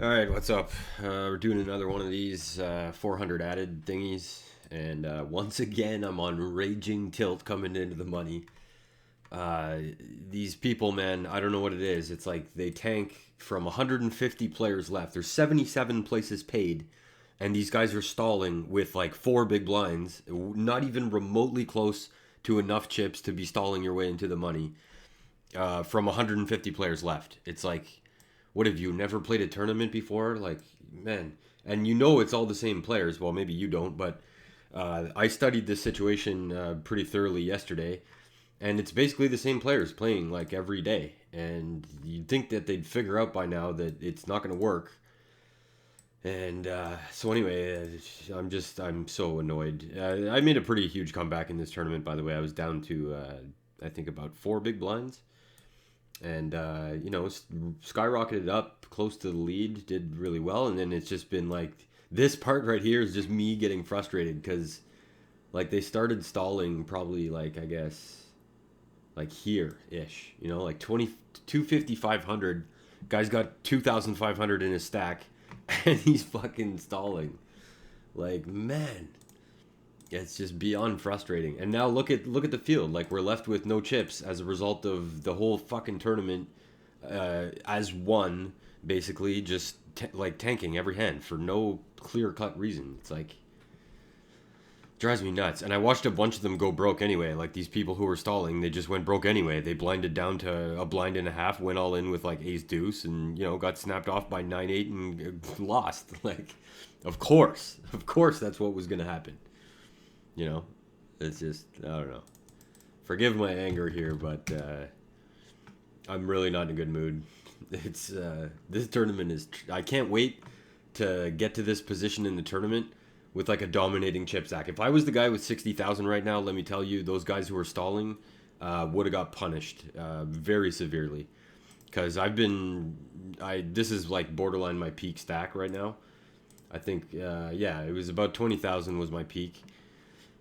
All right, what's up? We're doing another one of these 400 added thingies, and once again, I'm on raging tilt coming into the money. Uh, these people, man, I don't know what it is. It's like they tank from 150 players left. There's 77 places paid, and these guys are stalling with like four big blinds, not even remotely close to enough chips to be stalling your way into the money. From 150 players left, it's like, what have you never played a tournament before? Like, man, and you know it's all the same players. Well, maybe you don't, but I studied this situation pretty thoroughly yesterday, and it's basically the same players playing like every day. And you'd think that they'd figure out by now that it's not going to work. And so anyway, I'm so annoyed. I made a pretty huge comeback in this tournament, by the way. I was down to I think about four big blinds, and skyrocketed up close to the lead, did really well, and then it's just been like this part right here is just me getting frustrated because like they started stalling probably like I guess like here ish, like 20 250 500. Guy's got 2,500 in his stack and he's fucking stalling. Like, man, it's just beyond frustrating. And now look at the field. Like we're left with no chips as a result of the whole fucking tournament as one, basically just like tanking every hand for no clear cut reason. It's like drives me nuts. And I watched a bunch of them go broke anyway. Like these people who were stalling, they just went broke anyway. They blinded down to a blind and a half, went all in with like ace deuce, and got snapped off by 9-8 and lost. Like, of course, that's what was gonna happen. You know, it's just I don't know. Forgive my anger here, but I'm really not in a good mood. It's this tournament is. I can't wait to get to this position in the tournament with like a dominating chip stack. If I was the guy with 60,000 right now, let me tell you, those guys who are stalling would have got punished very severely. Because this is like borderline my peak stack right now. I think, yeah, it was about 20,000 was my peak.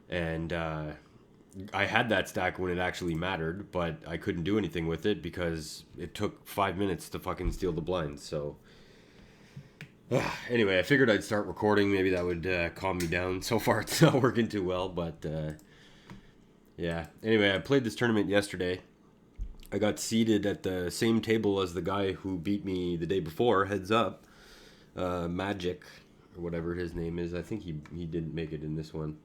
And I had that stack when it actually mattered, but I couldn't do anything with it because it took 5 minutes to fucking steal the blinds. So anyway, I figured I'd start recording. Maybe that would calm me down. So far, it's not working too well, but yeah. Anyway, I played this tournament yesterday. I got seated at the same table as the guy who beat me the day before. Heads up, Magic or whatever his name is. I think he didn't make it in this one.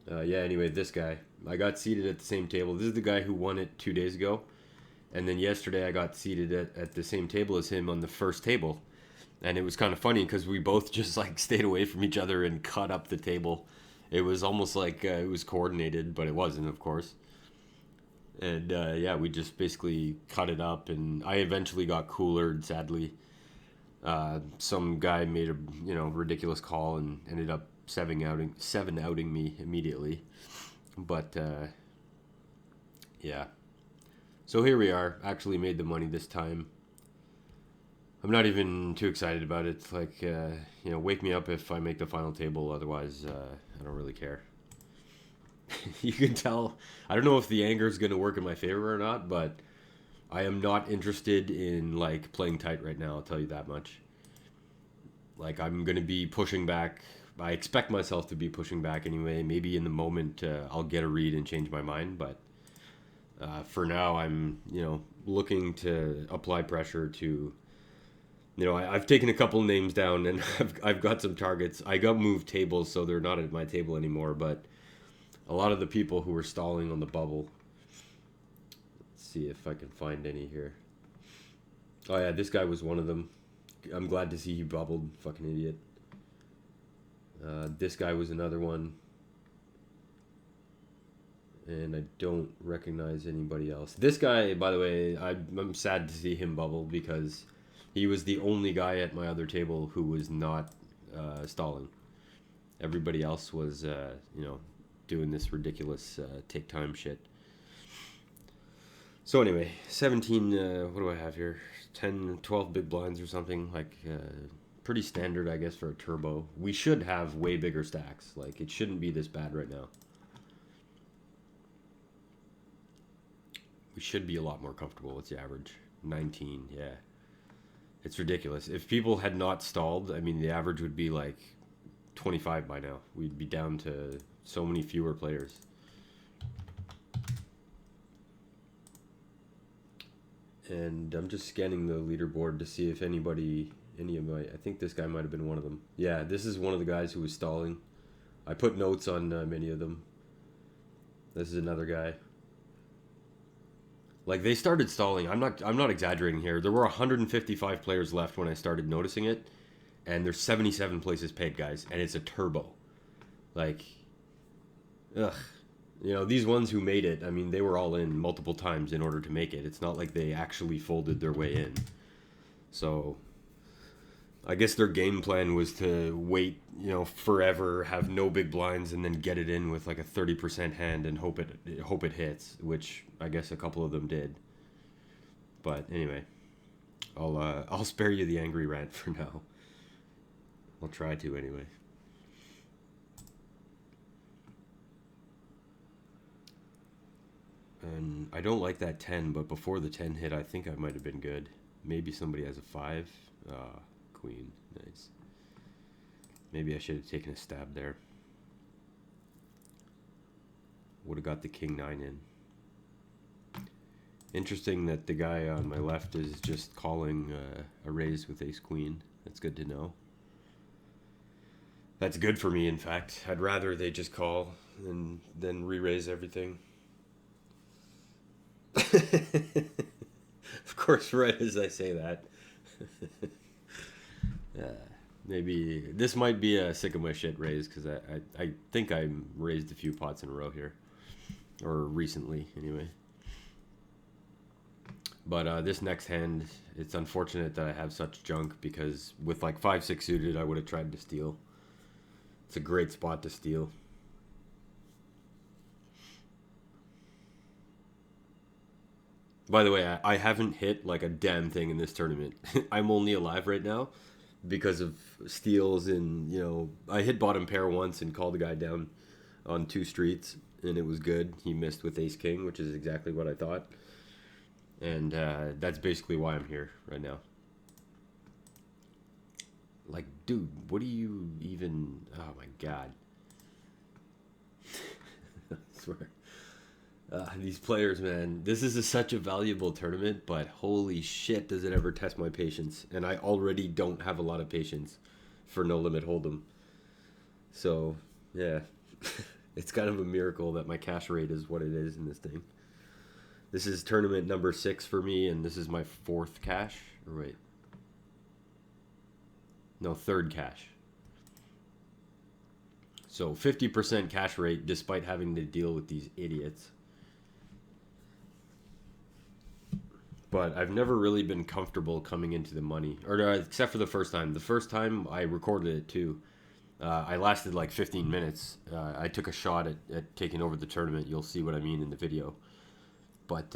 Yeah, anyway, this guy. I got seated at the same table. This is the guy who won it 2 days ago. And then yesterday I got seated at the same table as him on the first table. And it was kind of funny because we both just like stayed away from each other and cut up the table. It was almost like it was coordinated, but it wasn't, of course. And yeah, we just basically cut it up. And I eventually got coolered, sadly. Some guy made a ridiculous call and ended up seven outing me immediately. But yeah, so here we are. Actually made the money this time. I'm not even too excited about it. It's like wake me up if I make the final table. Otherwise, I don't really care. You can tell. I don't know if the anger is going to work in my favor or not, but I am not interested in like playing tight right now. I'll tell you that much. Like I'm going to be pushing back. I expect myself to be pushing back anyway. Maybe in the moment I'll get a read and change my mind, but for now I'm looking to apply pressure to. I've taken a couple names down and I've got some targets. I got moved tables, so they're not at my table anymore. But a lot of the people who were stalling on the bubble. Let's see if I can find any here. Oh yeah, this guy was one of them. I'm glad to see he bubbled. Fucking idiot. This guy was another one. And I don't recognize anybody else. This guy, by the way, I'm sad to see him bubble because he was the only guy at my other table who was not stalling. Everybody else was, doing this ridiculous take time shit. So anyway, 17, what do I have here? 10, 12 big blinds or something. Like, pretty standard, I guess, for a turbo. We should have way bigger stacks. Like, it shouldn't be this bad right now. We should be a lot more comfortable. What's the average? 19, yeah. It's ridiculous. If people had not stalled, I mean, the average would be like 25 by now. We'd be down to so many fewer players. And I'm just scanning the leaderboard to see if any of my, I think this guy might have been one of them. Yeah, this is one of the guys who was stalling. I put notes on many of them. This is another guy. Like, they started stalling. I'm not exaggerating here. There were 155 players left when I started noticing it, and there's 77 places paid, guys, and it's a turbo. Like, ugh. You know, these ones who made it, I mean, they were all in multiple times in order to make it. It's not like they actually folded their way in. So, I guess their game plan was to wait, you know, forever, have no big blinds, and then get it in with like a 30% hand and hope it hits, which I guess a couple of them did. But anyway, I'll spare you the angry rant for now. I'll try to anyway. And I don't like that 10, but before the 10 hit, I think I might have been good. Maybe somebody has a 5. Queen. Nice. Maybe I should have taken a stab there. Would have got the king 9 in. Interesting that the guy on my left is just calling a raise with ace queen. That's good to know. That's good for me, in fact. I'd rather they just call and then re-raise everything. Of course, right as I say that. Maybe this might be a sick of my shit raise, because I think I raised a few pots in a row here. Or recently, anyway. But this next hand, it's unfortunate that I have such junk, because with like 5-6 suited, I would have tried to steal. It's a great spot to steal. By the way, I haven't hit like a damn thing in this tournament. I'm only alive right now because of steals, and, you know, I hit bottom pair once and called the guy down on 2 streets, and it was good. He missed with ace king, which is exactly what I thought. And that's basically why I'm here right now. Like, dude, what do you even... Oh, my God. I swear. These players, man. This is such a valuable tournament, but holy shit, does it ever test my patience. And I already don't have a lot of patience for No Limit Hold'em. So, yeah. It's kind of a miracle that my cash rate is what it is in this thing. This is tournament number 6 for me, and this is my 4th cash. Or wait. No, 3rd cash. So 50% cash rate despite having to deal with these idiots. But I've never really been comfortable coming into the money. Or except for the first time. The first time I recorded it too. I lasted like 15 minutes. I took a shot at taking over the tournament. You'll see what I mean in the video. But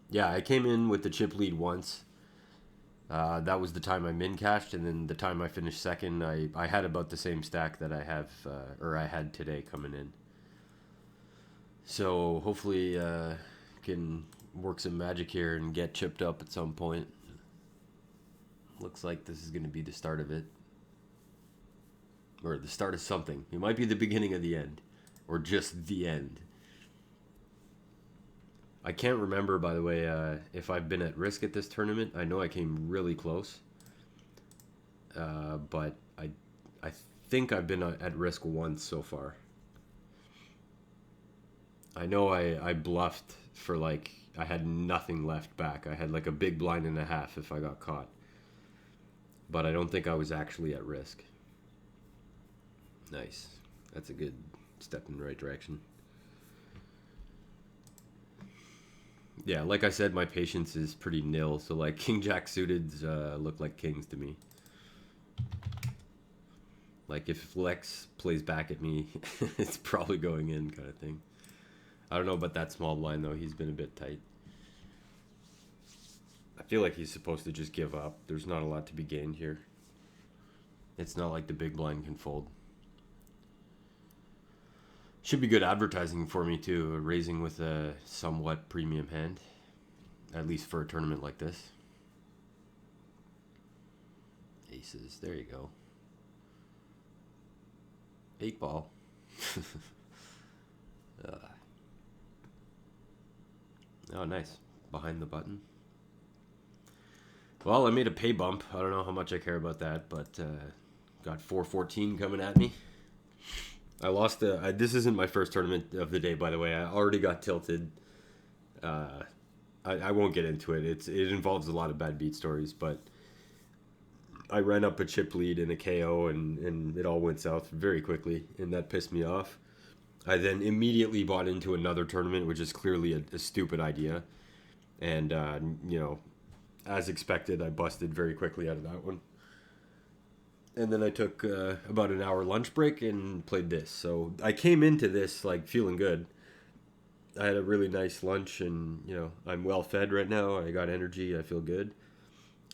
yeah, I came in with the chip lead once. That was the time I min cashed, and then the time I finished second, I had about the same stack that I have, or I had today coming in. So hopefully can work some magic here and get chipped up at some point. Looks like this is going to be the start of it. Or the start of something. It might be the beginning of the end. Or just the end. I can't remember, by the way, if I've been at risk at this tournament. I know I came really close. But I think I've been at risk once so far. I know I bluffed for like... I had nothing left back. I had like a big blind and a half if I got caught. But I don't think I was actually at risk. Nice. That's a good step in the right direction. Yeah, like I said, my patience is pretty nil. So like king jack suiteds look like kings to me. Like if Lex plays back at me, it's probably going in kind of thing. I don't know about that small blind though. He's been a bit tight. I feel like he's supposed to just give up. There's not a lot to be gained here. It's not like the big blind can fold. Should be good advertising for me too, raising with a somewhat premium hand. At least for a tournament like this. aces. There you go. 8 ball. Oh, nice. Behind the button. Well, I made a pay bump. I don't know how much I care about that, but got 414 coming at me. I lost this isn't my first tournament of the day, by the way. I already got tilted. I won't get into it. It involves a lot of bad beat stories, but I ran up a chip lead in a KO, and it all went south very quickly, and that pissed me off. I then immediately bought into another tournament, which is clearly a stupid idea. And, as expected, I busted very quickly out of that one. And then I took about an hour lunch break and played this. So I came into this, like, feeling good. I had a really nice lunch, and, I'm well fed right now. I got energy. I feel good.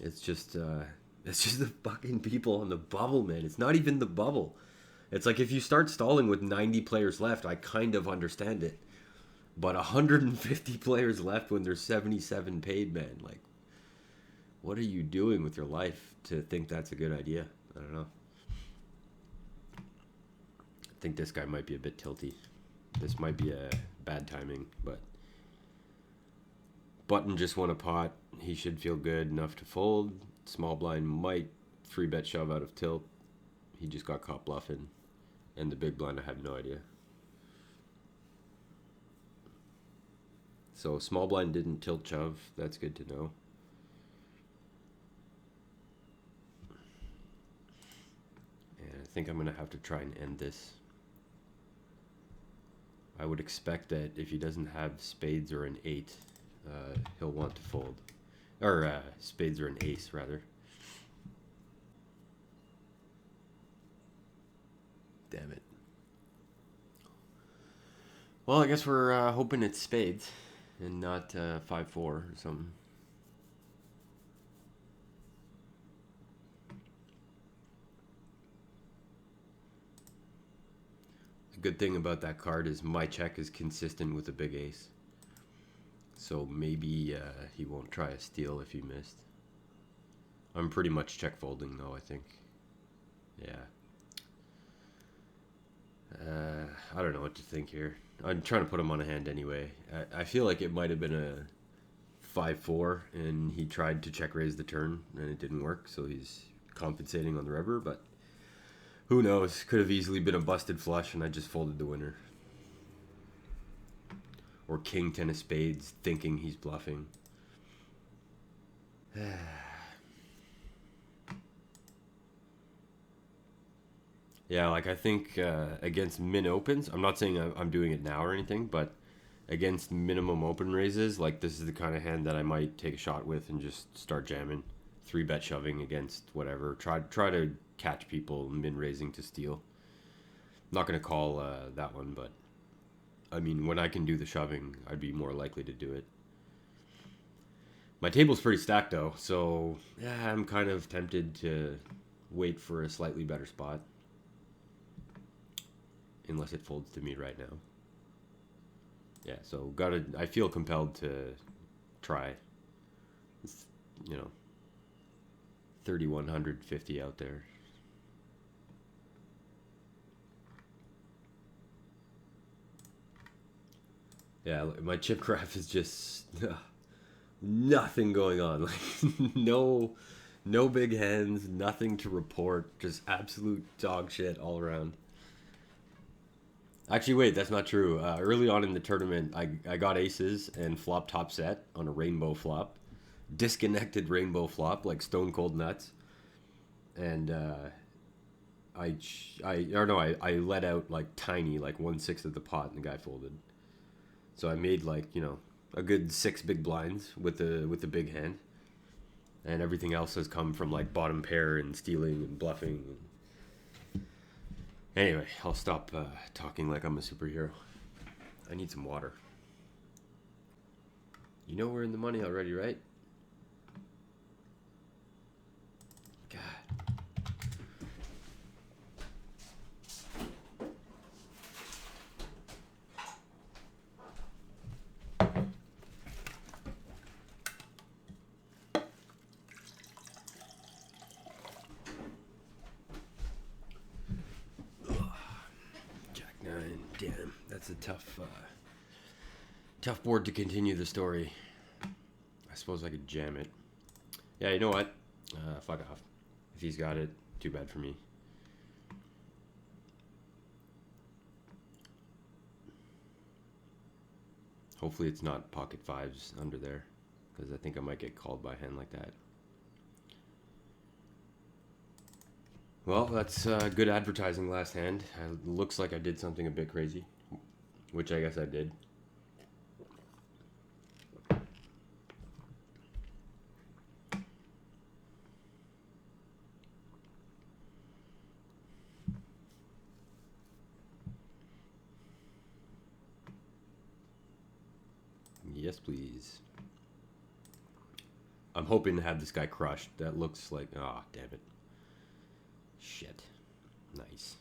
It's just the fucking people on the bubble, man. It's not even the bubble. It's like if you start stalling with 90 players left, I kind of understand it. But 150 players left when there's 77 paid, man. Like, what are you doing with your life to think that's a good idea? I don't know. I think this guy might be a bit tilty. This might be a bad timing, but Button just won a pot. He should feel good enough to fold. Small blind might 3-bet shove out of tilt. He just got caught bluffing. And the big blind, I have no idea. So small blind didn't tilt shove. That's good to know. And I think I'm going to have to try and end this. I would expect that if he doesn't have spades or an 8, he'll want to fold. Or spades or an ace, rather. Damn it. Well, I guess we're hoping it's spades and not 5-4 or something. The good thing about that card is my check is consistent with a big ace. So maybe he won't try a steal if he missed. I'm pretty much check folding though, I think. Yeah. I don't know what to think here. I'm trying to put him on a hand anyway. I feel like it might have been a 5-4, and he tried to check raise the turn, and it didn't work, so he's compensating on the river, but who knows? Could have easily been a busted flush, and I just folded the winner. Or king 10 of spades, thinking he's bluffing. Yeah, like I think against min opens, I'm not saying I'm doing it now or anything, but against minimum open raises, like this is the kind of hand that I might take a shot with and just start jamming. 3-bet shoving against whatever. Try to catch people min raising to steal. Not going to call that one, but I mean, when I can do the shoving, I'd be more likely to do it. My table's pretty stacked though, so yeah, I'm kind of tempted to wait for a slightly better spot. Unless it folds to me right now. Yeah, so I feel compelled to try. It's, 3,150 out there. Yeah, my chip graph is just nothing going on. Like no big hands, nothing to report, just absolute dog shit all around. Actually, wait, that's not true. Early on in the tournament, I got aces and flop top set on a rainbow flop. Disconnected rainbow flop, like stone cold nuts. And I let out like tiny, like 1/6 of the pot, and the guy folded. So I made like, a good 6 big blinds with the big hand. And everything else has come from like bottom pair and stealing and bluffing and anyway, I'll stop talking like I'm a superhero. I need some water. You know we're in the money already, right? God. a tough board to continue the story. I suppose I could jam it. Yeah, you know what? Fuck off. If he's got it, too bad for me. Hopefully it's not pocket fives under there, because I think I might get called by a hand like that. Well, that's good advertising last hand. Looks like I did something a bit crazy, which I guess I did. Yes, please. I'm hoping to have this guy crushed. That looks like... Ah, damn it. Shit. Nice.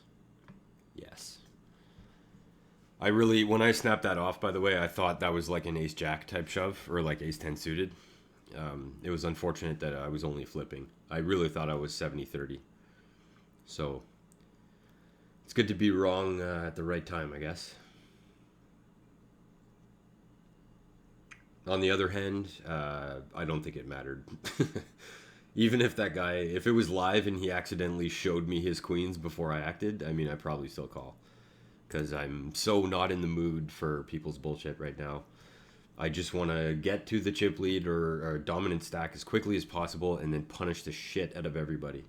Yes. I really... When I snapped that off, by the way, I thought that was like an ace-jack type shove, or like ace-10 suited. It was unfortunate that I was only flipping. I really thought I was 70-30. So, it's good to be wrong at the right time, I guess. On the other hand, I don't think it mattered. Even if that guy, if it was live and he accidentally showed me his queens before I acted, I mean, I'd probably still call. Because I'm so not in the mood for people's bullshit right now. I just want to get to the chip lead or dominant stack as quickly as possible and then punish the shit out of everybody.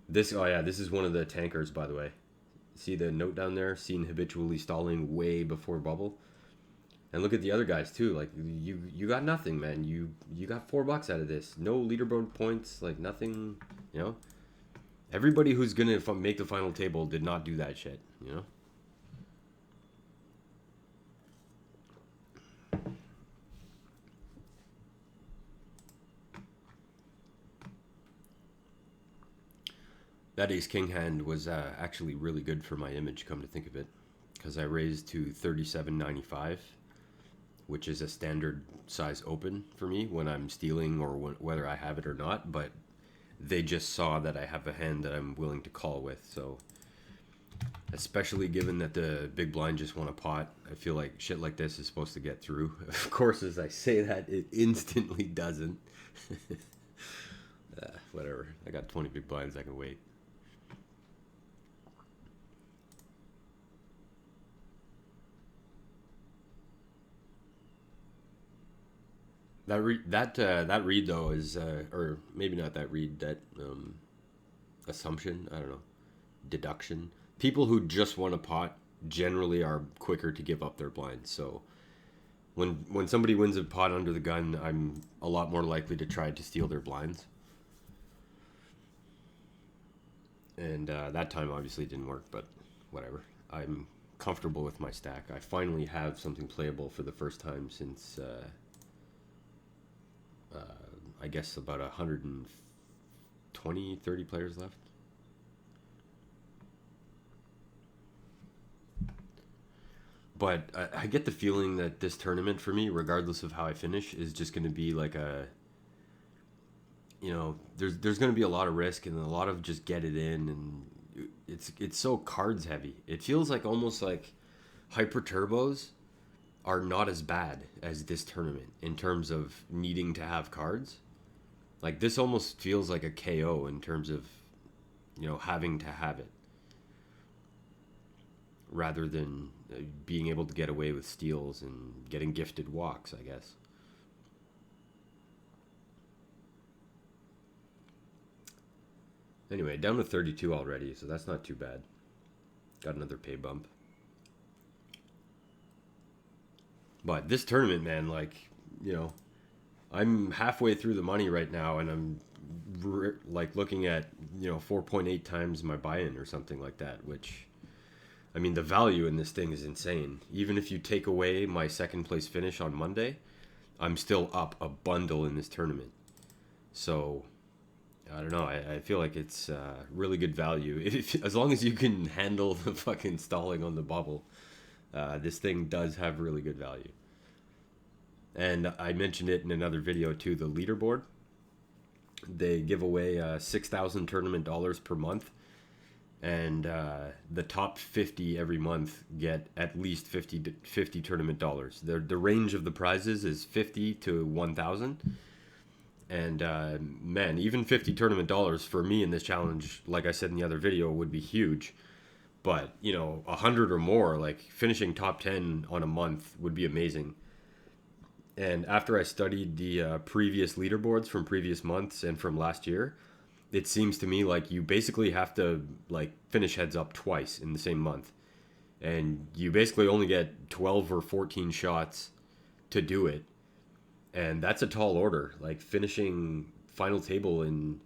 This is one of the tankers, by the way. See the note down there? Seen habitually stalling way before bubble. And look at the other guys too. Like you got nothing, man. You got $4 out of this. No leaderboard points. Like nothing. You know. Everybody who's gonna make the final table did not do that shit. You know. That ace king hand was actually really good for my image. Come to think of it, because I raised to 37.95. Which is a standard size open for me when I'm stealing or whether I have it or not, but they just saw that I have a hand that I'm willing to call with, so especially given that the big blind just won a pot, I feel like shit like this is supposed to get through. Of course, as I say that, it instantly doesn't. Whatever, I got 20 big blinds, I can wait. That read though is or maybe not that read, that assumption, I don't know, deduction. People who just want a pot generally are quicker to give up their blinds. So when somebody wins a pot under the gun, I'm a lot more likely to try to steal their blinds. And that time obviously didn't work, but whatever. I'm comfortable with my stack. I finally have something playable for the first time since I guess about 120, 30 players left. But I get the feeling that this tournament for me, regardless of how I finish, is just going to be like a, you know, there's going to be a lot of risk and a lot of just get it in, and it's so cards heavy. It feels like almost like hyper turbos are not as bad as this tournament in terms of needing to have cards. Like this almost feels like a KO in terms of, you know, having to have it, rather than being able to get away with steals and getting gifted walks, I guess. Anyway, down to 32 already, so that's not too bad. Got another pay bump. But this tournament, man, like, you know, I'm halfway through the money right now, and I'm like looking at, you know, 4.8 times my buy-in or something like that, which, I mean, the value in this thing is insane. Even if you take away my second place finish on Monday, I'm still up a bundle in this tournament. So, I don't know. I feel like it's really good value. As long as you can handle the fucking stalling on the bubble, this thing does have really good value. And I mentioned it in another video too, the leaderboard. They give away 6,000 tournament dollars per month and the top 50 every month get at least 50 tournament dollars. The range of the prizes is 50 to 1,000. And man, even 50 tournament dollars for me in this challenge, like I said in the other video, would be huge. But, 100 or more, like finishing top 10 on a month would be amazing. And after I studied the previous leaderboards from previous months and from last year, it seems to me like you basically have to like finish heads up twice in the same month. And you basically only get 12 or 14 shots to do it. And that's a tall order. Like finishing final table in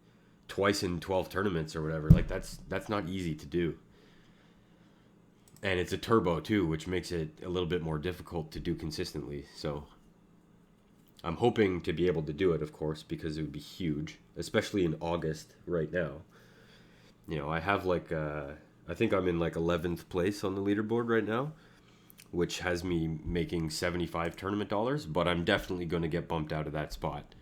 twice in 12 tournaments or whatever. Like that's not easy to do. And it's a turbo too, which makes it a little bit more difficult to do consistently. So I'm hoping to be able to do it, of course, because it would be huge, especially in August right now. I have I think I'm in like 11th place on the leaderboard right now, which has me making 75 tournament dollars, but I'm definitely going to get bumped out of that spot.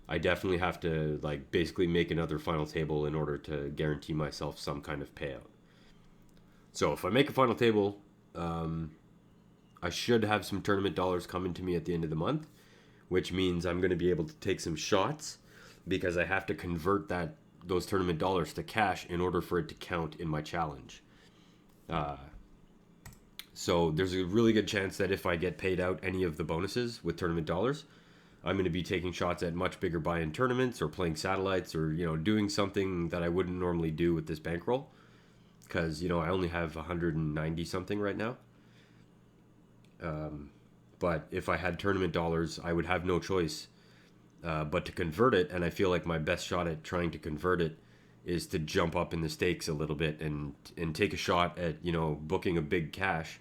I definitely have to like basically make another final table in order to guarantee myself some kind of payout. So if I make a final table, I should have some tournament dollars coming to me at the end of the month, which means I'm going to be able to take some shots because I have to convert those tournament dollars to cash in order for it to count in my challenge. So there's a really good chance that if I get paid out any of the bonuses with tournament dollars, I'm going to be taking shots at much bigger buy-in tournaments or playing satellites or, doing something that I wouldn't normally do with this bankroll. Because, I only have 190 something right now. But if I had tournament dollars, I would have no choice but to convert it. And I feel like my best shot at trying to convert it is to jump up in the stakes a little bit and take a shot at, booking a big cash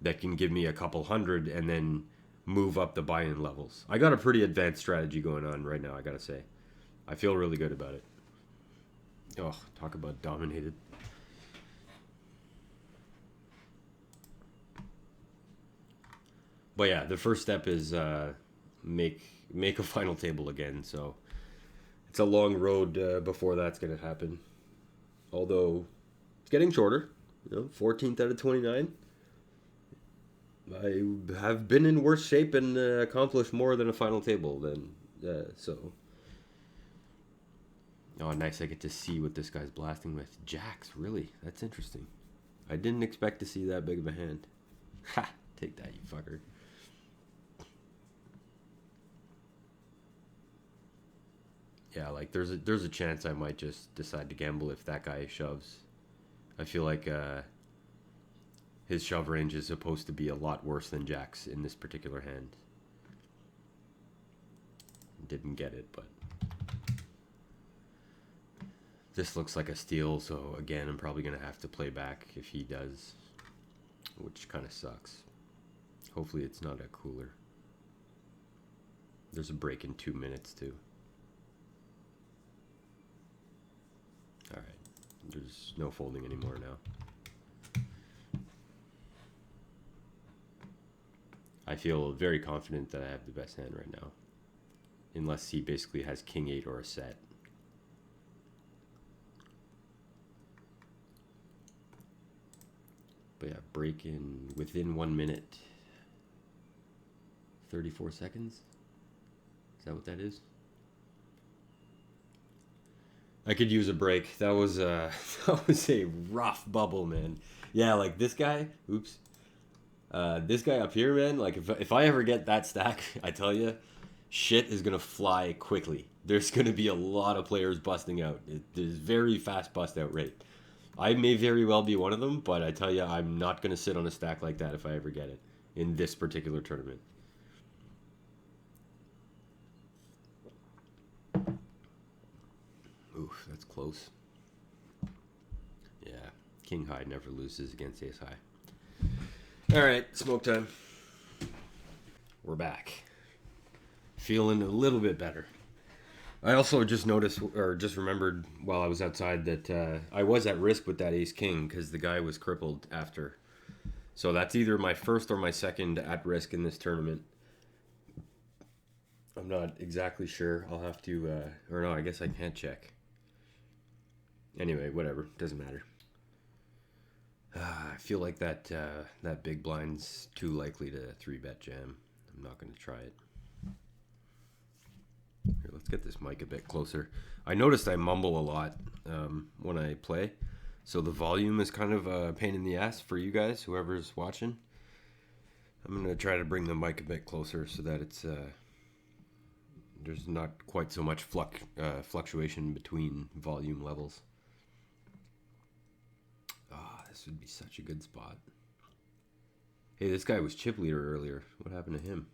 that can give me a couple hundred and then move up the buy-in levels. I got a pretty advanced strategy going on right now, I gotta say. I feel really good about it. Oh, talk about dominated. But yeah, the first step is make a final table again. So it's a long road before that's gonna happen. Although it's getting shorter. 14th out of 29. I have been in worse shape and accomplished more than a final table. So. Oh, nice! I get to see what this guy's blasting with. Jacks, really? That's interesting. I didn't expect to see that big of a hand. Ha! Take that, you fucker. Yeah, like there's a chance I might just decide to gamble if that guy shoves. I feel like his shove range is supposed to be a lot worse than Jack's in this particular hand. Didn't get it, but this looks like a steal, so again, I'm probably going to have to play back if he does, which kind of sucks. Hopefully it's not a cooler. There's a break in 2 minutes, too. Alright, there's no folding anymore now. I feel very confident that I have the best hand right now. Unless he basically has king 8 or a set. But yeah, break in within 1 minute. 34 seconds? Is that what that is? I could use a break. That was that was a rough bubble, man. Yeah, like this guy. Oops. This guy up here, man. Like if I ever get that stack, I tell you, shit is gonna fly quickly. There's gonna be a lot of players busting out. There's very fast bust out rate. I may very well be one of them, but I tell you, I'm not gonna sit on a stack like that if I ever get it in this particular tournament. Oof, that's close. Yeah, king high never loses against ace high. All right, smoke time. We're back. Feeling a little bit better. I also just noticed, or just remembered while I was outside, that I was at risk with that ace king because the guy was crippled after. So that's either my first or my second at risk in this tournament. I'm not exactly sure. I'll have to, or no, I guess I can't check. Anyway, whatever. Doesn't matter. I feel like that big blind's too likely to 3-bet jam. I'm not going to try it. Here, let's get this mic a bit closer. I noticed I mumble a lot when I play, so the volume is kind of a pain in the ass for you guys, whoever's watching. I'm going to try to bring the mic a bit closer so that it's there's not quite so much fluctuation between volume levels. This would be such a good spot. Hey, this guy was chip leader earlier. What happened to him?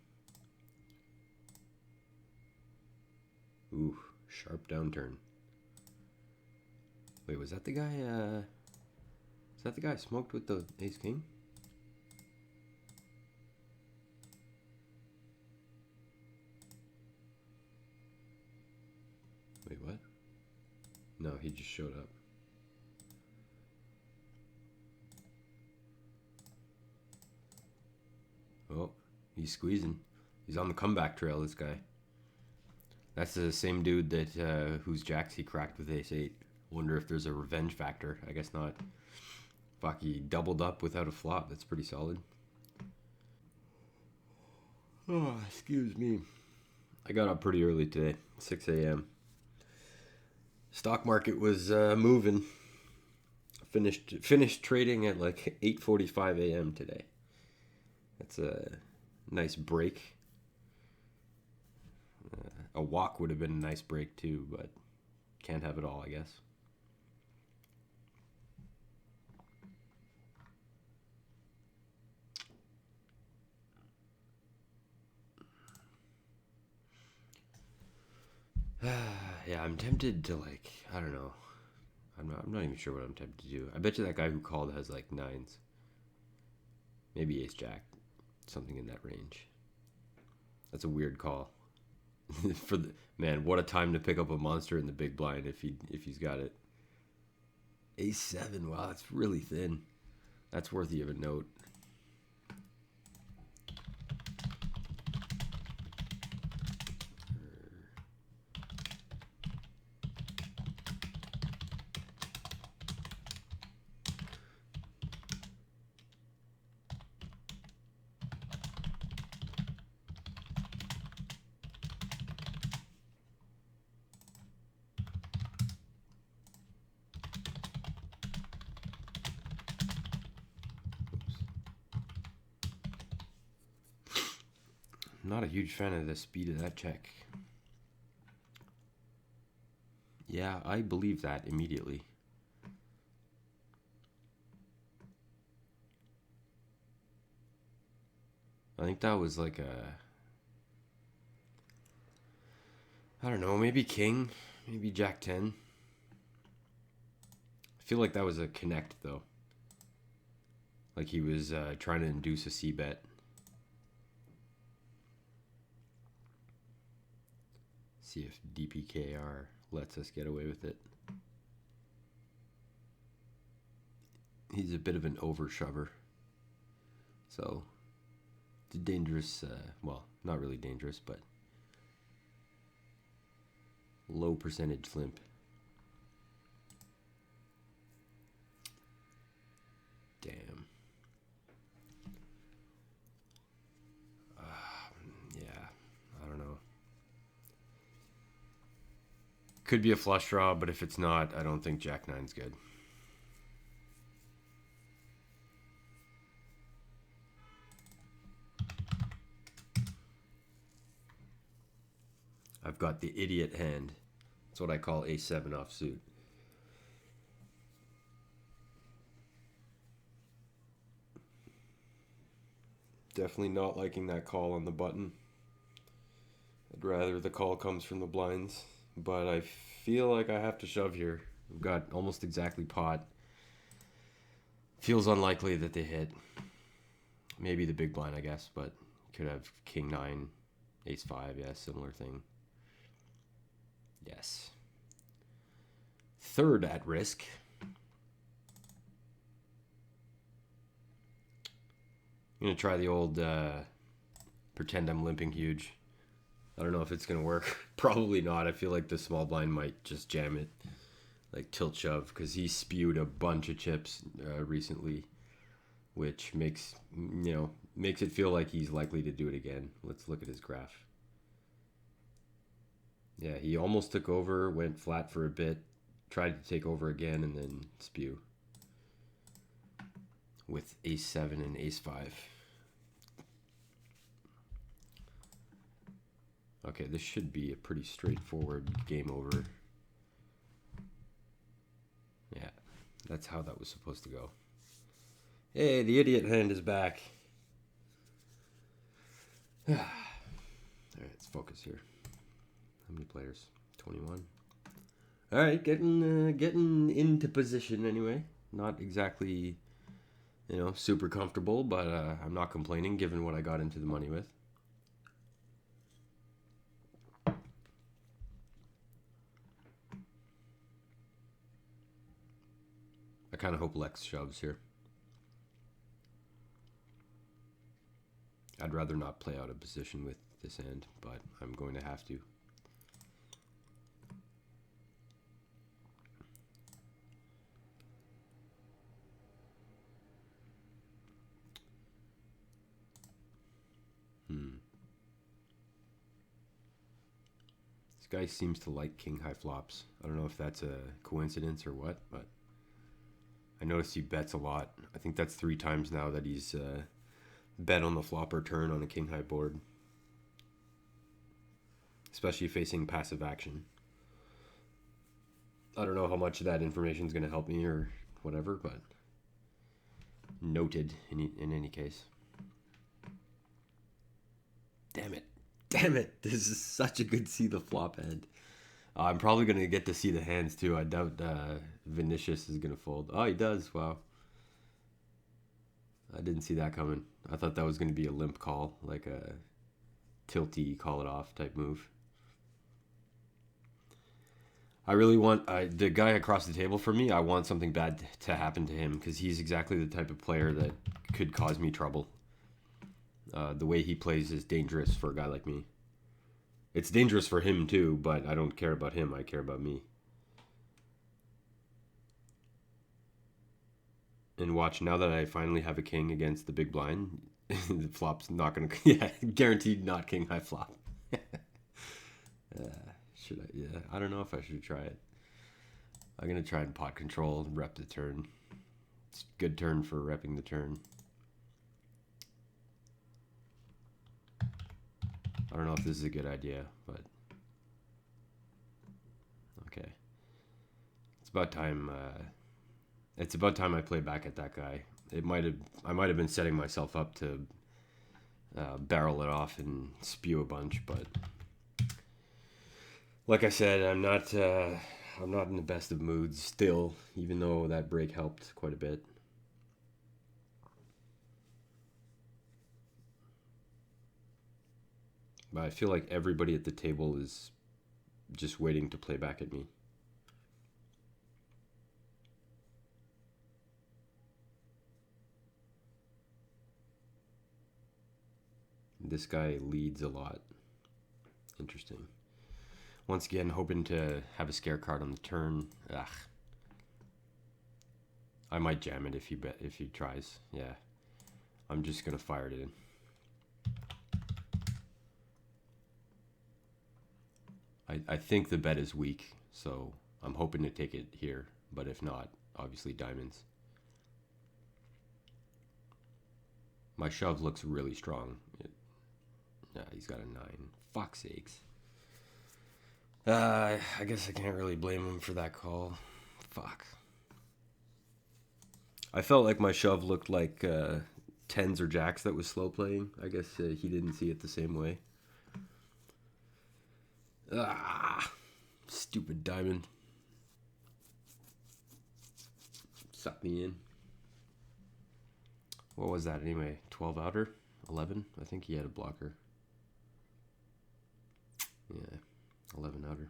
Ooh, sharp downturn. Wait, was that the guy? Is that the guy I smoked with the ace king? Wait, what? No, he just showed up. Oh, he's squeezing. He's on the comeback trail, this guy. That's the same dude that whose jacks he cracked with ace-8. Wonder if there's a revenge factor. I guess not. Fuck, he doubled up without a flop. That's pretty solid. Oh, excuse me. I got up pretty early today, 6 a.m. Stock market was moving. Finished trading at like 8:45 a.m. today. That's a nice break. A walk would have been a nice break too, but can't have it all, I guess. Yeah, I'm tempted to I don't know. I'm not even sure what I'm tempted to do. I bet you that guy who called has like nines. Maybe ace jack. Something in that range. That's a weird call. For the man, what a time to pick up a monster in the big blind if he's got it. Ace 7, wow, that's really thin. That's worthy of a note. Not a huge fan of the speed of that check. Yeah, I believe that immediately. I think that was like I don't know, maybe king, maybe jack 10. I feel like that was a connect though. Like he was trying to induce a c-bet. See if DPKR lets us get away with it. He's a bit of an overshover. So, it's a dangerous, well, not really dangerous, but low percentage limp. Damn. Yeah, I don't know. Could be a flush draw, but if it's not, I don't think jack 9's good. I've got the idiot hand. That's what I call ace 7 offsuit. Definitely not liking that call on the button. I'd rather the call comes from the blinds, but I feel like I have to shove here. I've got almost exactly pot. Feels unlikely that they hit. Maybe the big blind, I guess, but could have king 9, ace 5, yeah, similar thing. Yes. Third at risk. I'm going to try the old pretend I'm limping huge. I don't know if it's going to work. Probably not. I feel like the small blind might just jam it. Like tilt shove, because he spewed a bunch of chips recently. which makes, makes it feel like he's likely to do it again. Let's look at his graph. Yeah, he almost took over, went flat for a bit, tried to take over again, and then spew with ace-7 and ace-5. Okay, this should be a pretty straightforward game over. Yeah, that's how that was supposed to go. Hey, the idiot hand is back. All right, let's focus here. How many players? 21. All right, getting into position anyway. Not exactly, super comfortable, but I'm not complaining given what I got into the money with. I kind of hope Lex shoves here. I'd rather not play out a position with this hand, but I'm going to have to. This guy seems to like king high flops. I don't know if that's a coincidence or what, but I noticed he bets a lot. I think that's 3 times now that he's bet on the flop or turn on a king high board, especially facing passive action. I don't know how much of that information is going to help me or whatever, but noted in any case. Damn it, this is such a good see the flop hand. I'm probably going to get to see the hands too. I doubt Vinicius is going to fold. Oh, he does. Wow. I didn't see that coming. I thought that was going to be a limp call, like a tilty call it off type move. I really want the guy across the table from me, I want something bad to happen to him because he's exactly the type of player that could cause me trouble. The way he plays is dangerous for a guy like me. It's dangerous for him too, but I don't care about him. I care about me. And watch, now that I finally have a king against the big blind, the flop's not going to... Yeah, guaranteed not king high flop. Should I? Yeah, I don't know if I should try it. I'm going to try and pot control, rep the turn. It's a good turn for repping the turn. I don't know if this is a good idea, but... Okay. It's about time... It's about time I play back at that guy. I might have been setting myself up to barrel it off and spew a bunch, but like I said, I'm not in the best of moods still, even though that break helped quite a bit. But I feel like everybody at the table is just waiting to play back at me. This guy leads a lot. Interesting. Once again, hoping to have a scare card on the turn. Ugh. I might jam it if he tries. Yeah. I'm just gonna fire it in. I think the bet is weak, so I'm hoping to take it here. But if not, obviously diamonds. My shove looks really strong. Yeah, he's got a 9. Fuck's sakes. I guess I can't really blame him for that call. Fuck. I felt like my shove looked like 10s or jacks that was slow playing. I guess he didn't see it the same way. Stupid diamond. Suck me in. What was that anyway? 12 outer? 11? I think he had a blocker. Yeah, 11 outer.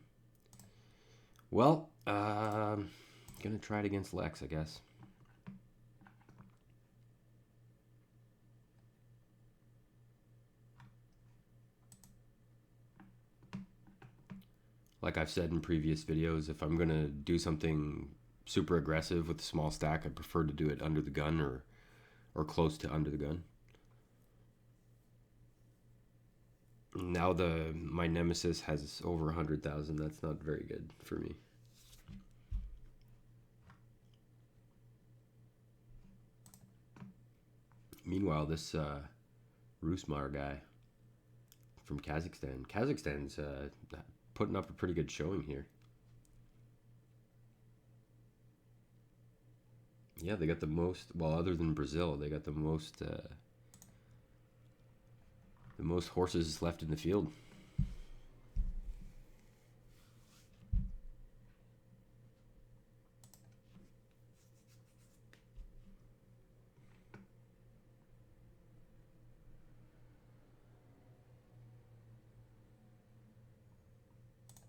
Well, gonna try it against Lex, I guess. Like I've said in previous videos, if I'm gonna do something super aggressive with a small stack, I prefer to do it under the gun or or close to under the gun. Now my nemesis has over 100,000. That's not very good for me. Meanwhile, this Rusmar guy from Kazakhstan's putting up a pretty good showing here. Yeah, they got the most. Well, other than Brazil, they got the most horses left in the field.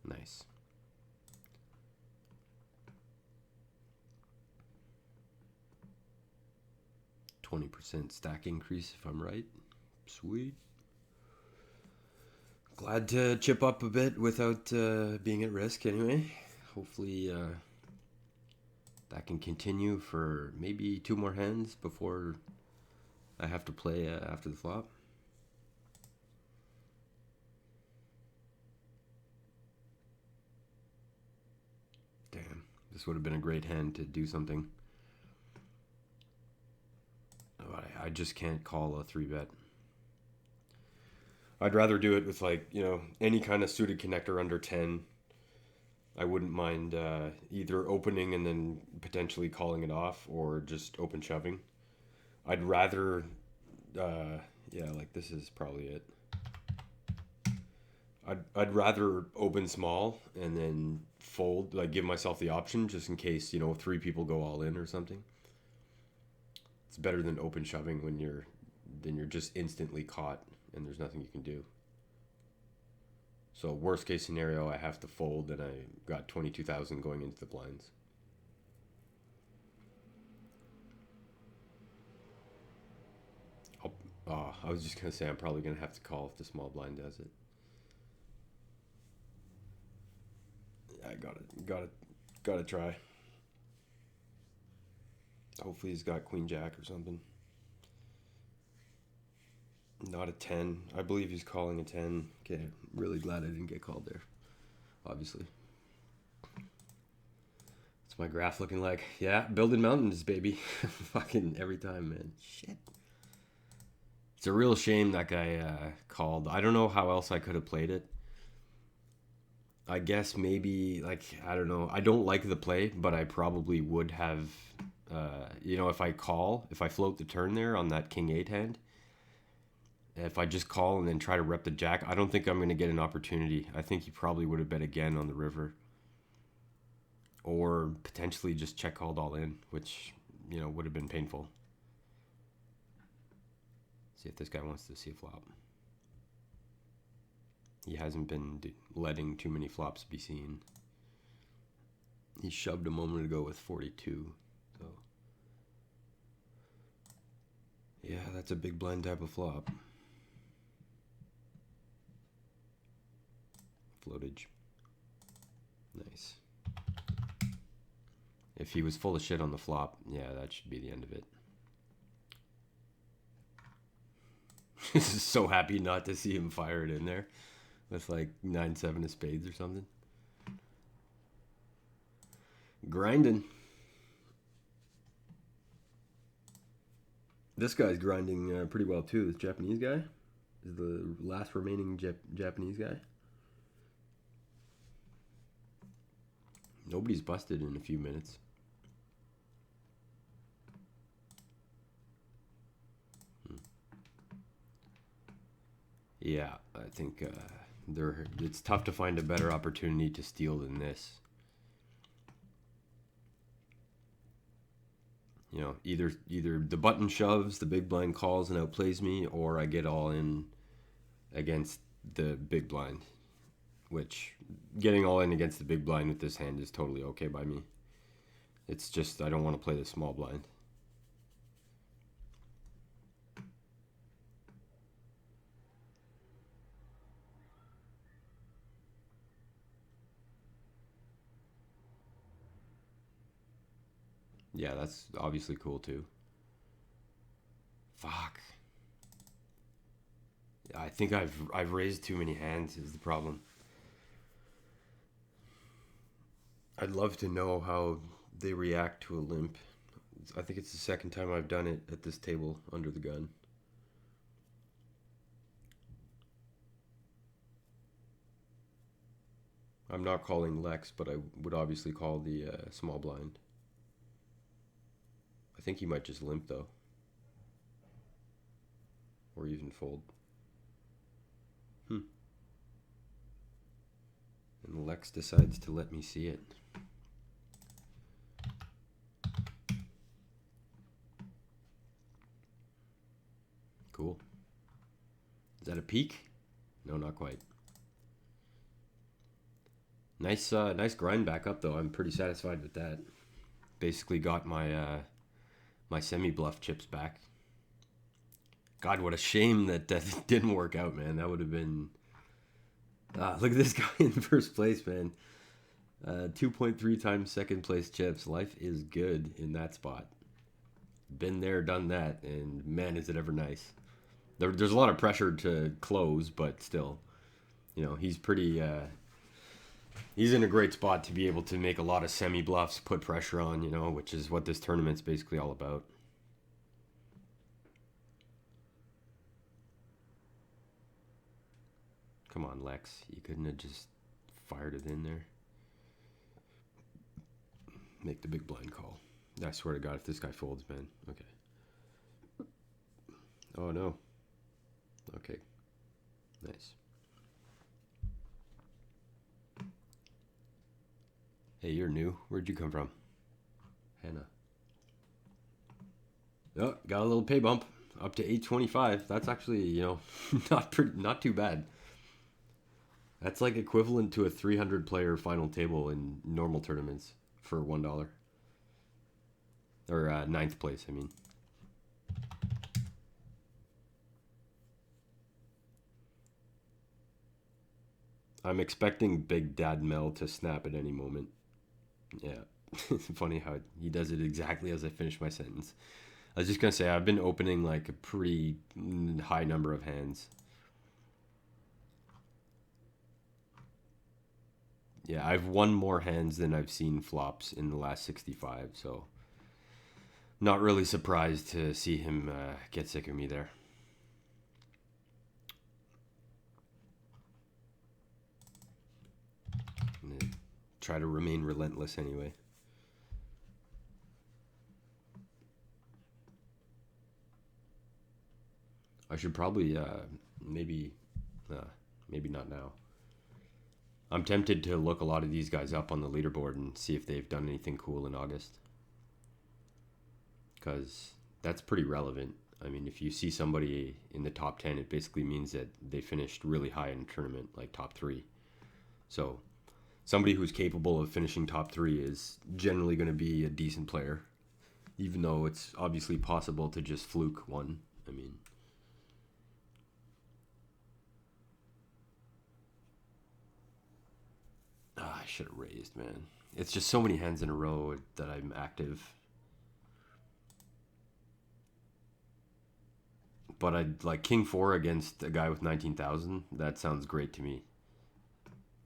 Nice. %20 stack increase if I'm right. Sweet. Glad to chip up a bit without being at risk anyway. Hopefully that can continue for maybe 2 more hands before I have to play after the flop. Damn, this would have been a great hand to do something. But I just can't call a 3-bet. I'd rather do it with, like, you know, any kind of suited connector under 10. I wouldn't mind either opening and then potentially calling it off, or just open shoving. I'd rather, yeah, like this is probably it. I'd rather open small and then fold, like give myself the option just in case, you know, 3 people go all in or something. It's better than open shoving when you're just instantly caught and there's nothing you can do. So worst case scenario, I have to fold and I got 22,000 going into the blinds. I was just gonna say I'm probably gonna have to call if the small blind does it. I gotta try. Hopefully he's got Queen Jack or something. Not a 10. I believe he's calling a 10. Okay, really glad I didn't get called there. Obviously. What's my graph looking like? Yeah, building mountains, baby. Fucking every time, man. Shit. It's a real shame that guy called. I don't know how else I could have played it. I guess maybe, like, I don't know. I don't like the play, but I probably would have, you know, if I float the turn there on that King 8 hand, if I just call and then try to rep the jack, I don't think I'm going to get an opportunity. I think he probably would have bet again on the river. Or potentially just check called all in, which, you know, would have been painful. See if this guy wants to see a flop. He hasn't been letting too many flops be seen. He shoved a moment ago with 42. So, yeah, that's a big blind type of flop. Floatage. Nice. If he was full of shit on the flop, yeah, that should be the end of it. So happy not to see him fire it in there with like 9-7 of spades or something. Grinding. This guy's grinding pretty well too. This Japanese guy is the last remaining Japanese guy. Nobody's busted in a few minutes. Yeah, I think it's tough to find a better opportunity to steal than this. You know, either the button shoves, the big blind calls and outplays me, or I get all in against the big blind. Which, getting all in against the big blind with this hand is totally okay by me. It's just I don't want to play the small blind. Yeah, that's obviously cool too. Fuck. I think I've raised too many hands is the problem. I'd love to know how they react to a limp. I think it's the second time I've done it at this table under the gun. I'm not calling Lex, but I would obviously call the small blind. I think he might just limp though. Or even fold. And Lex decides to let me see it. Cool. Is that a peak? No, not quite. Nice grind back up though. I'm pretty satisfied with that. Basically got my my semi-bluff chips back. God, what a shame that didn't work out, man. That would have been... look at this guy in first place, man. 2.3 times second place chips. Life is good in that spot. Been there, done that, and man, is it ever nice. There's a lot of pressure to close, but still, you know, he's pretty... he's in a great spot to be able to make a lot of semi-bluffs, put pressure on, you know, which is what this tournament's basically all about. Come on, Lex. You couldn't have just fired it in there. Make the big blind call. I swear to God, if this guy folds, man. Okay. Oh, no. Okay. Nice. Hey, you're new. Where'd you come from? Hannah. Oh, got a little pay bump. Up to 825. That's actually, you know, not too bad. That's like equivalent to a 300 player final table in normal tournaments for $1. Or ninth place, I mean. I'm expecting Big Dad Mel to snap at any moment. Yeah. It's funny how he does it exactly as I finish my sentence. I was just going to say, I've been opening like a pretty high number of hands. Yeah, I've won more hands than I've seen flops in the last 65, so not really surprised to see him get sick of me there. I'm gonna try to remain relentless anyway. I should probably maybe not now. I'm tempted to look a lot of these guys up on the leaderboard and see if they've done anything cool in August. Because that's pretty relevant. I mean, if you see somebody in the top 10, it basically means that they finished really high in a tournament, like top 3. So somebody who's capable of finishing top 3 is generally going to be a decent player. Even though it's obviously possible to just fluke one. I mean... I should have raised, man. It's just so many hands in a row that I'm active. But I'd like King 4 against a guy with 19,000. That sounds great to me.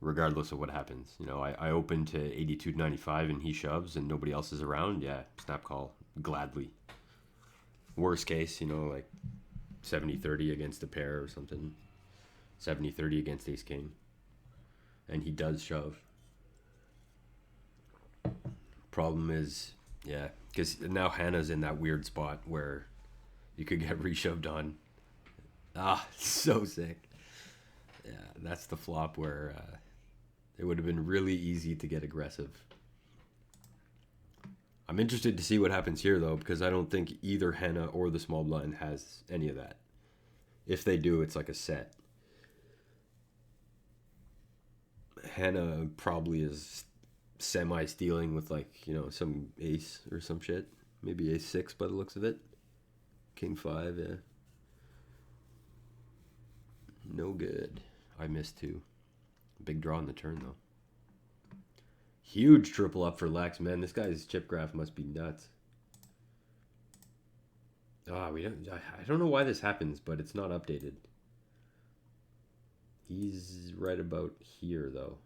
Regardless of what happens. You know, I open to 82.95 and he shoves and nobody else is around. Yeah, snap call. Gladly. Worst case, you know, like 70-30 against a pair or something. 70-30 against ace king. And he does shove. Problem is, yeah, because now Hannah's in that weird spot where you could get reshoved on. So sick. Yeah, that's the flop where it would have been really easy to get aggressive. I'm interested to see what happens here, though, because I don't think either Hannah or the small blind has any of that. If they do, it's like a set. Hannah probably is semi-stealing with, like, you know, some ace or some shit. Maybe ace 6 by the looks of it. King 5, yeah. No good. I missed 2. Big draw on the turn, though. Huge triple up for Lex, man. This guy's chip graph must be nuts. We don't. I don't know why this happens, but it's not updated. He's right about here though,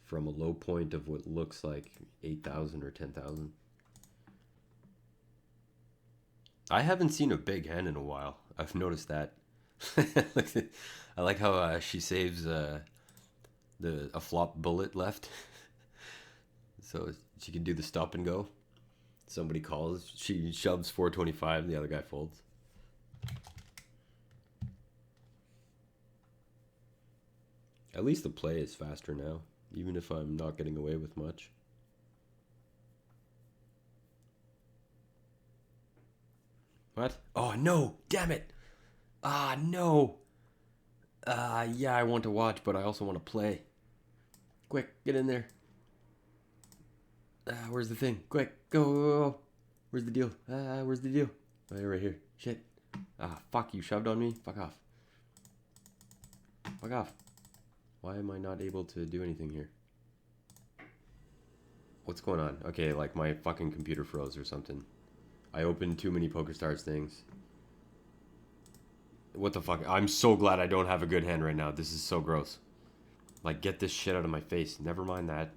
from a low point of what looks like 8,000 or 10,000. I haven't seen a big hand in a while. I've noticed that. I like how she saves the a flop bullet left, so she can do the stop and go. Somebody calls, she shoves 425, the other guy folds. At least the play is faster now, even if I'm not getting away with much. What? Oh no! Damn it! Ah no! Yeah, I want to watch, but I also want to play. Quick, get in there. Where's the thing? Quick, go, go, go. Where's the deal? Where's the deal? Oh, right here. Shit. Fuck, you shoved on me? Fuck off. Fuck off. Why am I not able to do anything here? What's going on? Okay, like my fucking computer froze or something. I opened too many PokerStars things. What the fuck? I'm so glad I don't have a good hand right now. This is so gross. Like, get this shit out of my face. Never mind that.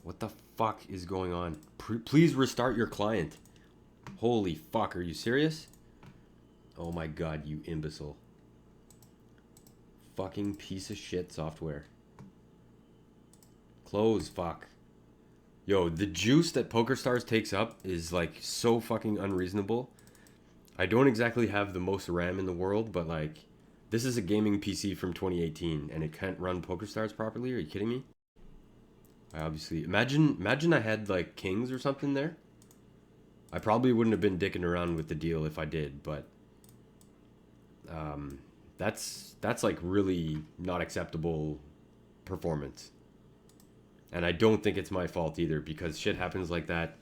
What the fuck is going on? Please restart your client. Holy fuck, are you serious? Oh my god, you imbecile. Fucking piece of shit software. Close, fuck. Yo, the juice that PokerStars takes up is like so fucking unreasonable. I don't exactly have the most RAM in the world, but like, this is a gaming PC from 2018 and it can't run PokerStars properly? Are you kidding me? I obviously imagine I had like kings or something there. I probably wouldn't have been dicking around with the deal if I did, but that's like really not acceptable performance. And I don't think it's my fault either, because shit happens like that.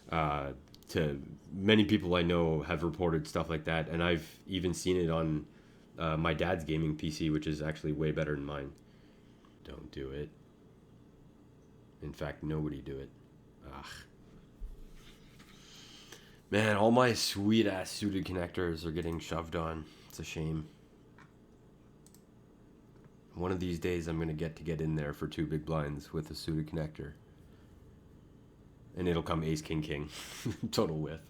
To many people I know have reported stuff like that, and I've even seen it on my dad's gaming PC, which is actually way better than mine. Don't do it. In fact, nobody do it. Ugh. Man, all my sweet ass suited connectors are getting shoved on. It's a shame. One of these days I'm gonna get in there for 2 big blinds with a suited connector. And it'll come ace, king, king. Total whiff.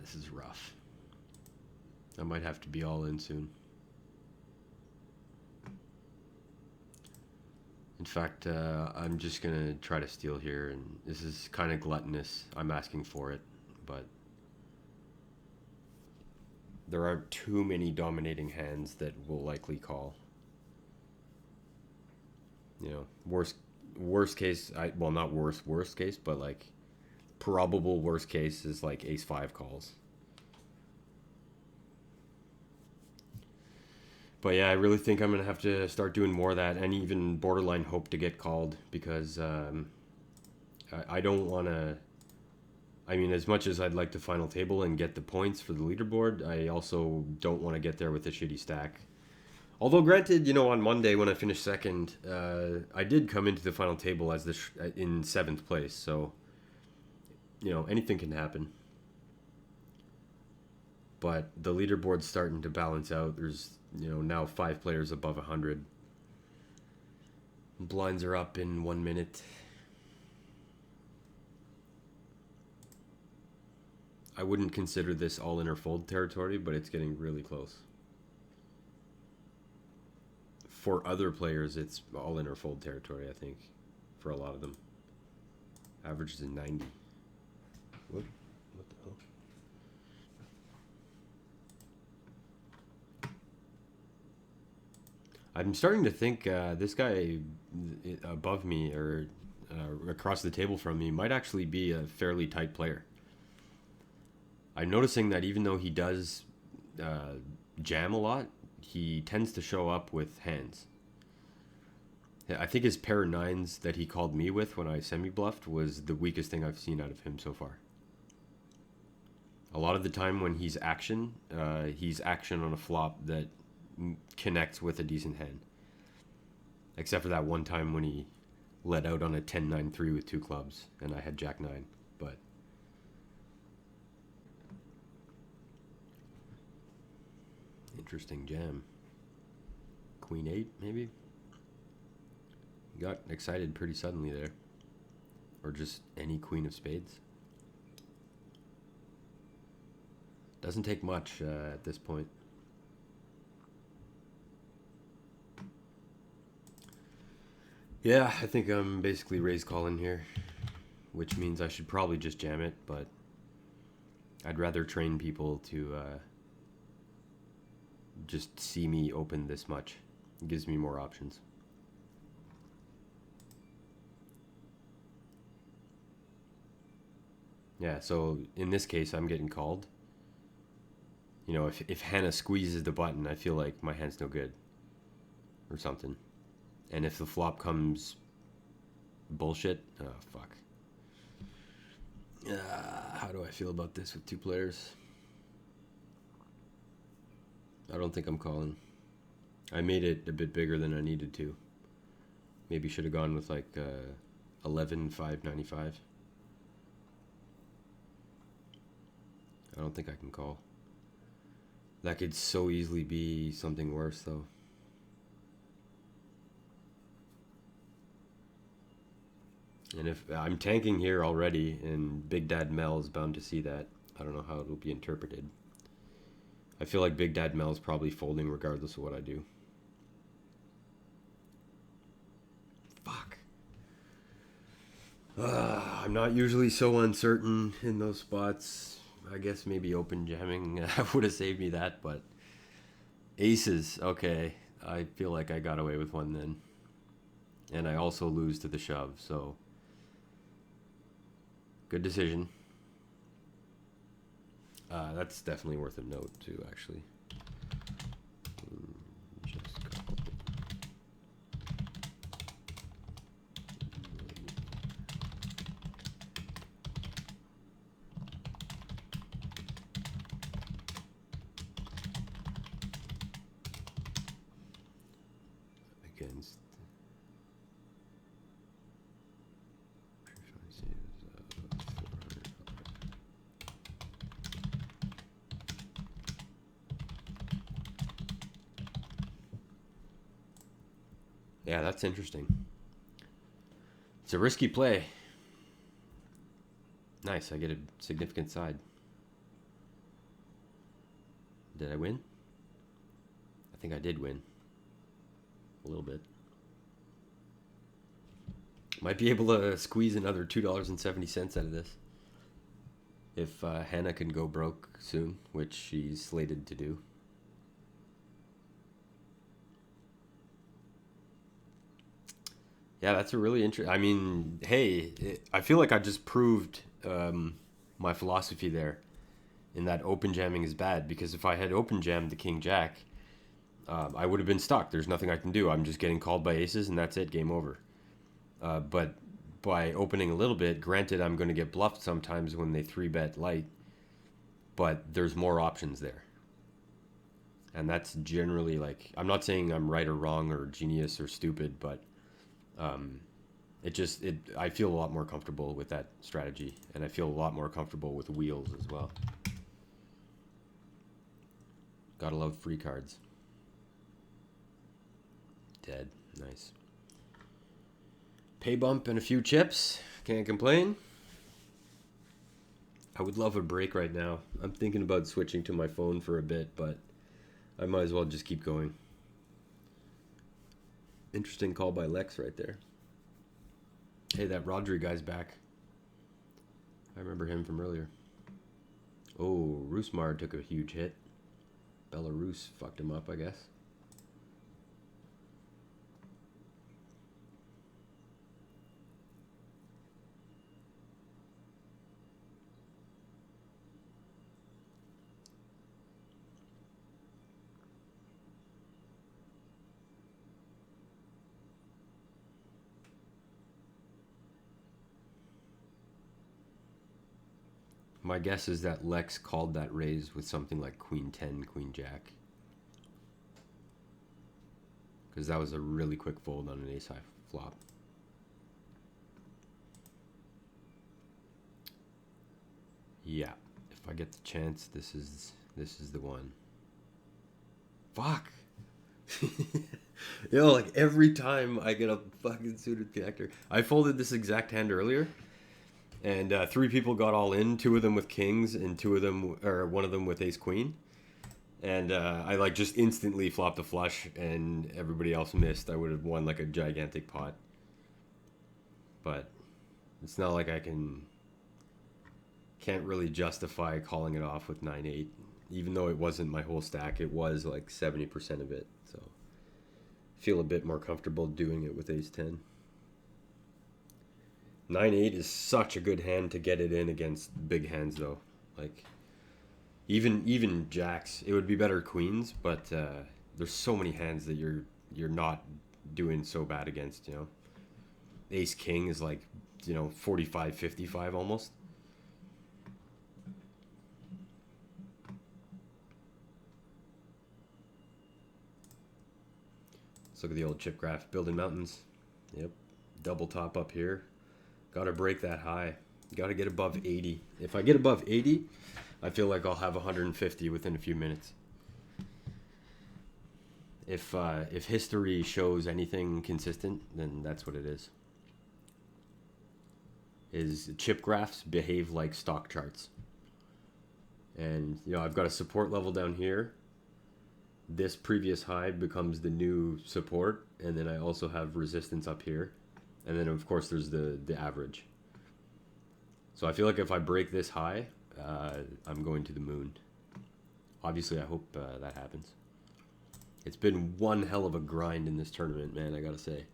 This is rough. I might have to be all in soon. In fact, I'm just gonna try to steal here, and this is kind of gluttonous. I'm asking for it, but there aren't too many dominating hands that will likely call. You know, worst case, well, not worst case, but like probable worst case is like ace 5 calls. But yeah, I really think I'm gonna have to start doing more of that, and even borderline hope to get called, because I don't want to. I mean, as much as I'd like to final table and get the points for the leaderboard, I also don't want to get there with a shitty stack. Although, granted, you know, on Monday when I finished second, I did come into the final table as in 7th place. So, you know, anything can happen. But the leaderboard's starting to balance out. There's, you know, now 5 players above 100. Blinds are up in 1 minute. I wouldn't consider this all in or fold territory, but it's getting really close. For other players, it's all in or fold territory, I think, for a lot of them. Average is a 90. What the hell? I'm starting to think this guy above me or across the table from me might actually be a fairly tight player. I'm noticing that even though he does jam a lot, he tends to show up with hands. I think his pair of 9s that he called me with when I semi-bluffed was the weakest thing I've seen out of him so far. A lot of the time when he's action on a flop that connects with a decent hand. Except for that one time when he let out on a 10-9-3 with 2 clubs, and I had Jack 9. But interesting jam. Queen 8, maybe? Got excited pretty suddenly there. Or just any queen of spades. Doesn't take much at this point. Yeah, I think I'm basically raise calling here, which means I should probably just jam it, but I'd rather train people to just see me open this much. It gives me more options. Yeah, so in this case, I'm getting called. You know, if Hannah squeezes the button, I feel like my hand's no good. Or something. And if the flop comes bullshit, oh, fuck. How do I feel about this with 2 players? I don't think I'm calling. I made it a bit bigger than I needed to. Maybe should have gone with like 11-5-95. I don't think I can call. That could so easily be something worse, though. And if I'm tanking here already, and Big Dad Mel is bound to see that, I don't know how it'll be interpreted. I feel like Big Dad Mel's probably folding regardless of what I do. Fuck. I'm not usually so uncertain in those spots. I guess maybe open jamming would have saved me that, but aces, okay. I feel like I got away with one then. And I also lose to the shove, so good decision. That's definitely worth a note too, actually. Against yeah, that's interesting. It's a risky play. Nice, I get a significant side. Did I win? I think I did win. A little bit. Might be able to squeeze another $2.70 out of this. If Hannah can go broke soon, which she's slated to do. Yeah, that's a really interesting. I mean, hey, I feel like I just proved my philosophy there, in that open jamming is bad. Because if I had open jammed the King Jack, I would have been stuck. There's nothing I can do. I'm just getting called by aces, and that's it. Game over. But by opening a little bit, granted, I'm going to get bluffed sometimes when they 3-bet light, but there's more options there. And that's generally like, I'm not saying I'm right or wrong or genius or stupid, but I feel a lot more comfortable with that strategy, and I feel a lot more comfortable with wheels as well. Gotta love free cards. Dead. Nice. Pay bump and a few chips. Can't complain. I would love a break right now. I'm thinking about switching to my phone for a bit, but I might as well just keep going. Interesting call by Lex right there. Hey, that Rodri guy's back. I remember him from earlier. Oh, Rusmar took a huge hit. Belarus fucked him up, I guess. My guess is that Lex called that raise with something like Queen 10, Queen Jack. Because that was a really quick fold on an ace-high flop. Yeah. If I get the chance, this is the one. Fuck. Like every time I get a fucking suited connector. I folded this exact hand earlier, and three people got all in. Two of them with kings, and one of them with ace queen. And I like just instantly flopped a flush, and everybody else missed. I would have won like a gigantic pot. But it's not like can't really justify calling it off with 9-8. Even though it wasn't my whole stack, it was like 70% of it. So I feel a bit more comfortable doing it with ace 10. 9-8 is such a good hand to get it in against big hands, though. Like even jacks, it would be better queens, but there's so many hands that you're not doing so bad against. Ace king is like 45-55 almost. Let's look at the old chip graph. Building mountains. Yep. Double top up here. Got to break that high. Got to get above 80. If I get above 80, I feel like I'll have 150 within a few minutes. If history shows anything consistent, then that's what it is. Chip graphs behave like stock charts. And I've got a support level down here. This previous high becomes the new support, and then I also have resistance up here, and then of course there's the average. So I feel like if I break this high, I'm going to the moon. Obviously, I hope that happens. It's been one hell of a grind in this tournament, man, I gotta say.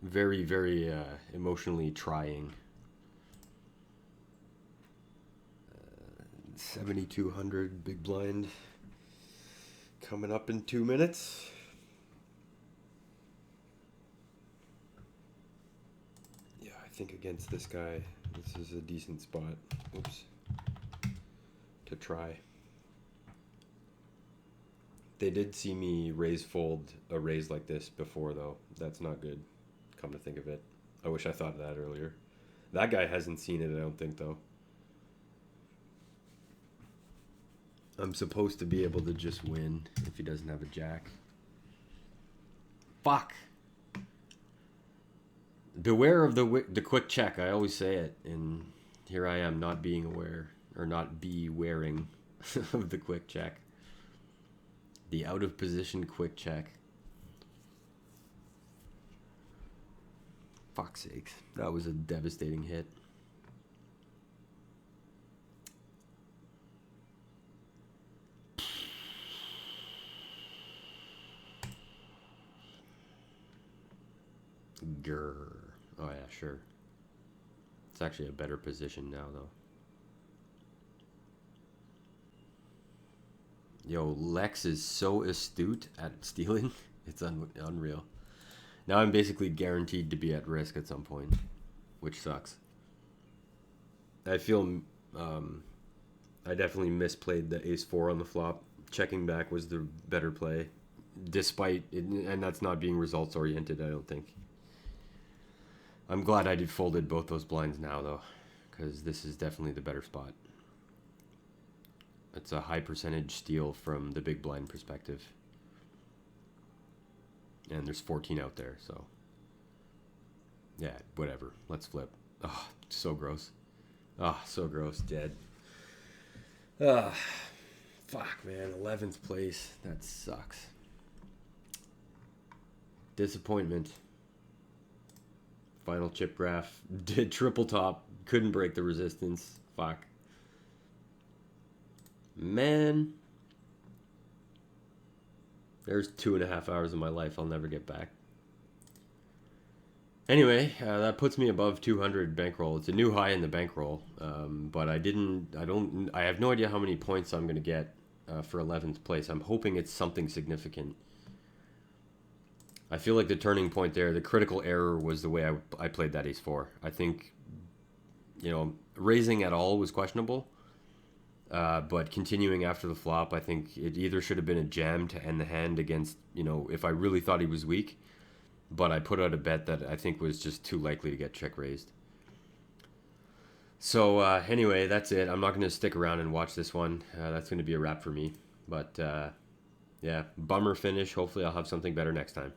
Very, very emotionally trying. 7,200 big blind. Coming up in 2 minutes. Yeah, I think against this guy, this is a decent spot. Oops. To try. They did see me fold a raise like this before, though. That's not good, come to think of it. I wish I thought of that earlier. That guy hasn't seen it, I don't think, though. I'm supposed to be able to just win if he doesn't have a jack. Fuck. Beware of the quick check. I always say it, and here I am not being aware, or not wearing of the quick check. The out of position quick check. Fuck's sakes. That was a devastating hit. Grr. Oh yeah, sure. It's actually a better position now, though. Yo, Lex is so astute at stealing. It's unreal. Now I'm basically guaranteed to be at risk at some point, which sucks. I feel I definitely misplayed the ace-4 on the flop. Checking back was the better play, despite it, and that's not being results oriented, I don't think. I'm glad I folded both those blinds now, though, because this is definitely the better spot. It's a high percentage steal from the big blind perspective. And there's 14 out there, so... yeah, whatever. Let's flip. Oh, so gross. Oh, so gross. Dead. Fuck, man. 11th place. That sucks. Disappointment. Final chip graph. Did triple top. Couldn't break the resistance. Fuck. Man. There's 2.5 hours of my life I'll never get back. Anyway, that puts me above 200 bankroll. It's a new high in the bankroll. But I have no idea how many points I'm going to get for 11th place. I'm hoping it's something significant. I feel like the turning point there, the critical error was the way I played that ace-4. I think, raising at all was questionable. But continuing after the flop, I think it either should have been a jam to end the hand against, if I really thought he was weak. But I put out a bet that I think was just too likely to get check raised. So anyway, that's it. I'm not going to stick around and watch this one. That's going to be a wrap for me. But yeah, bummer finish. Hopefully, I'll have something better next time.